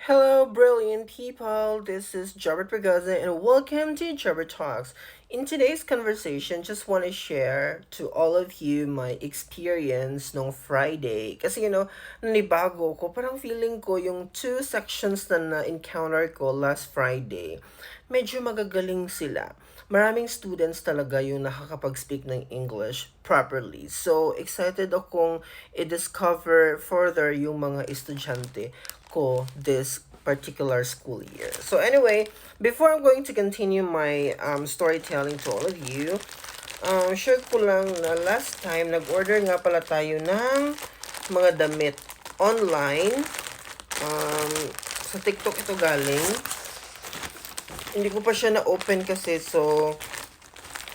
Hello, brilliant people. This is Jobert Pagasa, and welcome to Jobert Talks. In today's conversation, just want to share to all of you my experience nung Friday. Kasi, nanibago ko. Parang feeling ko yung two sections na na-encounter ko last Friday, medyo magagaling sila. Maraming students talaga yung nakakapag-speak ng English properly. So, excited akong i-discover further yung mga estudyante ko this particular school year. So anyway, before I'm going to continue my storytelling to all of you, share ko lang na last time nag-order nga pala tayo ng mga damit online. Sa TikTok ito galing. Hindi ko pa siya na-open kasi, so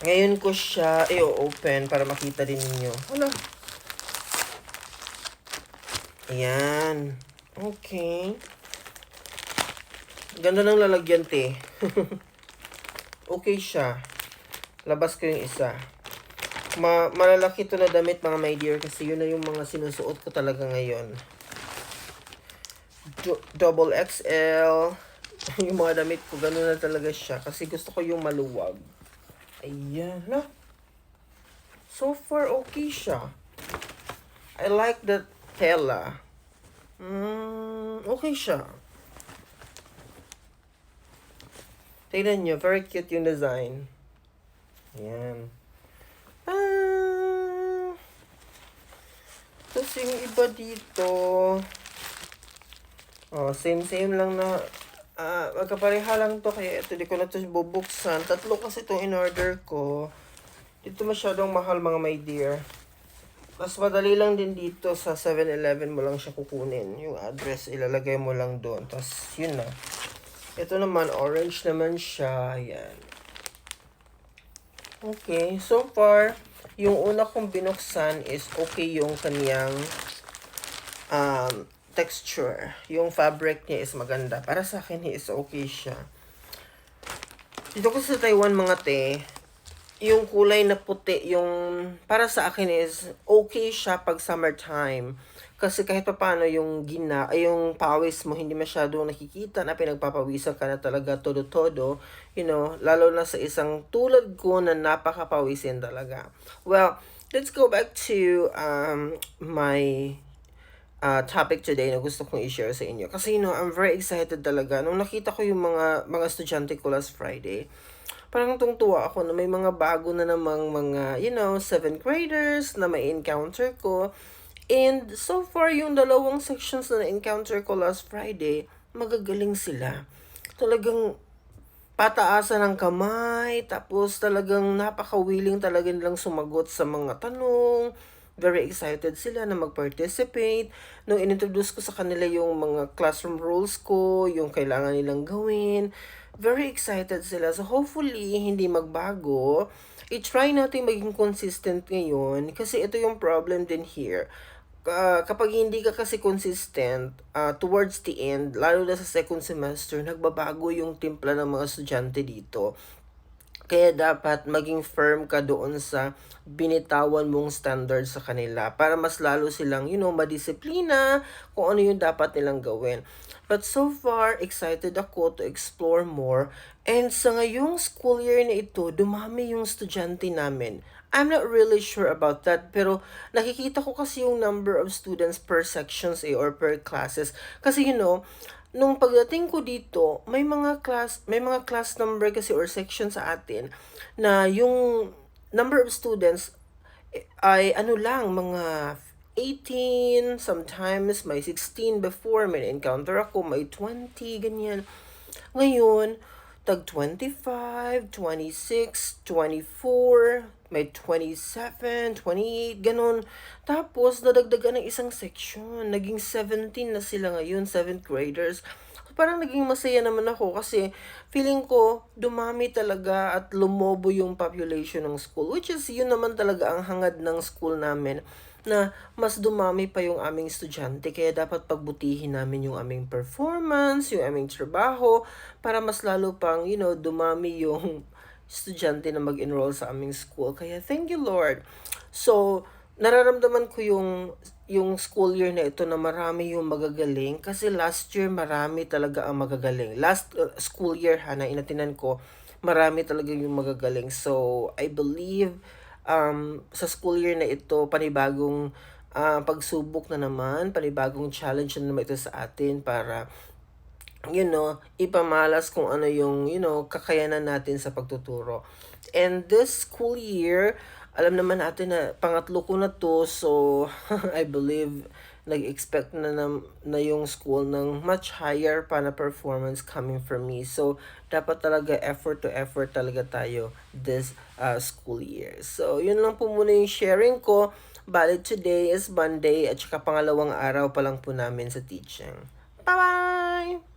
ngayon ko siya i-open para makita din ninyo. Hala. Ayan. Okay. Ganda ng lalagyan, te. Okay siya. Labas ko yung isa. Malalaki to na damit, mga my dear, kasi yun na yung mga sinusuot ko talaga ngayon. Double XL. Yung mga damit ko, gano'n na talaga siya. Kasi gusto ko yung maluwag. Ayan. No? So far, okay siya. I like the tela. Okay siya. Tignan nyo, very cute yung design. Ayan. Tapos yung iba dito, same lang na, magkapareha lang to, kaya ito, di ko na ito bubuksan. Tatlo kasi itong in-order ko. Dito masyadong mahal, mga my dear. Mas madali lang din dito sa 7-Eleven mo lang siya kukunin. Yung address, ilalagay mo lang doon. Tapos, yun na. Ito naman, orange naman siya. Ayan. Okay, so far, yung una kong binuksan is okay yung kaniyang texture. Yung fabric niya is maganda. Para sa akin, is okay siya. Dito ko sa Taiwan, mga te, yung kulay na puti, yung para sa akin is okay siya pag summertime. Kasi kahit pa paano yung yung pawis mo hindi masyadong nakikita na pinagpapawisan ka na talaga todo-todo, lalo na sa isang tulad ko na napakapawisin talaga. Well, let's go back to my topic today na gusto kong i-share sa inyo. Kasi I'm very excited talaga. Nung nakita ko yung mga estudyante ko last Friday, parang tungtuwa ako na may mga bago na namang mga, 7th graders na may encounter ko. And so far, yung dalawang sections na na-encounter ko last Friday, magagaling sila. Talagang pataasan ng kamay, tapos talagang napaka-willing talaga nilang sumagot sa mga tanong. Very excited sila na mag-participate. Nung inintroduce ko sa kanila yung mga classroom rules ko, yung kailangan nilang gawin, very excited sila. So hopefully, hindi magbago. I-try natin maging consistent ngayon kasi ito yung problem din here. Kapag hindi ka kasi consistent towards the end, lalo na sa second semester, nagbabago yung timpla ng mga estudyante dito. Kaya dapat maging firm ka doon sa binitawan mong standard sa kanila para mas lalo silang, madisiplina kung ano yung dapat nilang gawin. But so far, excited ako to explore more. And sa ngayong school year na ito, dumami yung estudyante namin. I'm not really sure about that, pero nakikita ko kasi yung number of students per sections or per classes. Kasi nung pagdating ko dito, may mga class number kasi or section sa atin na yung number of students ay ano lang, mga 18, sometimes may 16 before, may encounter ako, may 20, ganyan. Ngayon, tag 25, 26, 24, may 27, 28, ganun. Tapos, nadagdagan ng isang section. Naging 17 na sila ngayon, 7th graders. Parang naging masaya naman ako kasi feeling ko dumami talaga at lumobo yung population ng school. Which is, yun naman talaga ang hangad ng school namin na mas dumami pa yung aming estudyante. Kaya dapat pagbutihin namin yung aming performance, yung aming trabaho, para mas lalo pang, dumami yung estudyante na mag-enroll sa aming school. Kaya thank you, Lord. So, nararamdaman ko yung yung school year na ito na marami yung magagaling kasi last year marami talaga ang magagaling. Last school year na inatinan ko, marami talaga yung magagaling. So, I believe sa school year na ito, panibagong pagsubok na naman, panibagong challenge na naman ito sa atin para ipamalas kung ano yung, kakayanan natin sa pagtuturo. And this school year, alam naman natin na pangatlo ko na to, so I believe nag-expect na yung school ng much higher pa na performance coming from me. So, dapat talaga effort to effort talaga tayo this school year. So, yun lang po muna yung sharing ko. Bali, today is Monday at saka pangalawang araw pa lang po namin sa teaching. Bye-bye!